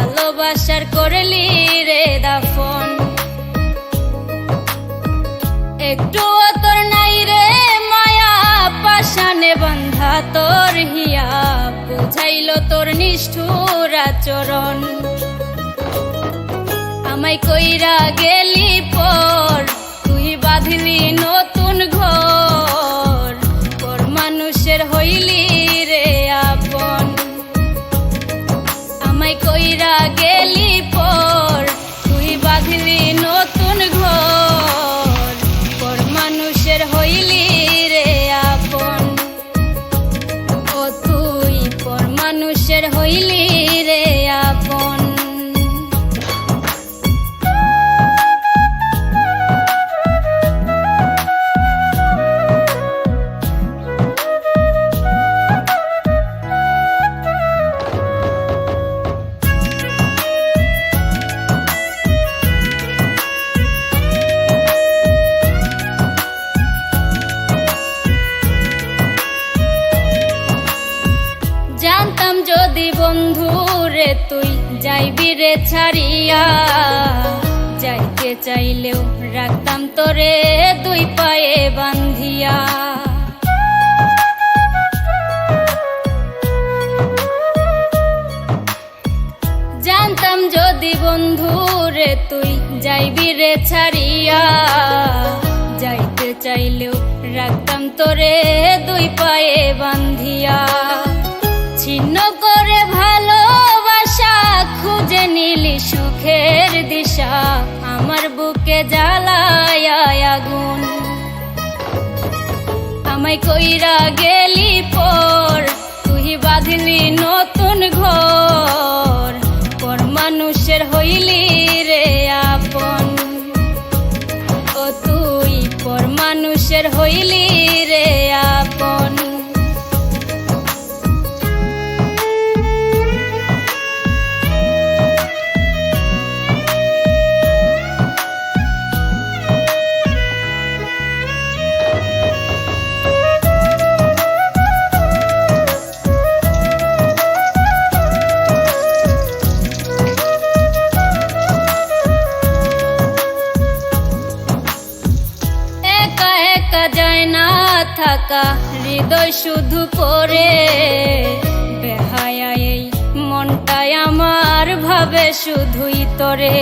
ভালোবাসার করলি রে দাফন। একটুও তোর নাই রে মায়া, পাশানে বান্ধা তোর হিয়া, বুঝাইল তোর নিষ্ঠুর আচরণ। আমায় কইরা গেলি পর, তুই বাঁধলি নতুন ঘর, পর মানুষের হইলি রে আপন। আমায় কইরা গেলি পর, তুই বাঁধলি নতুন ঘর, পর মানুষের হইলি রে আপন। ও তুই পর মানুষের হইলি রে আপন। জানতাম যদি বন্ধু রে তুই যাইবি রে ছাড়িয়া, যাইতে চাইলেও রাখতাম তোরে দুই পায়ে বান্ধিয়া। জানতাম যদি বন্ধু রে তুই যাইবি রে ছাড়িয়া, যাইতে চাইলেও রাখতাম তোরে দুই পায়ে বান্ধিয়া। ছিন্ন করে ভালোবাসা খুঁজে নিলি সুখের দিশা, আমার বুকে জ্বালায় আগুন। আমায় কইরা গেলি পর, তুই বাঁধলি নতুন ঘর, পর মানুষের হইলি রে আপন। ও তুই পর মানুষের হইলি রে আপন। যায় না থাকা হৃদয় শুধু পড়ে, বেহায়া এই মনটাই আমার ভাবে শুধুই তোরে।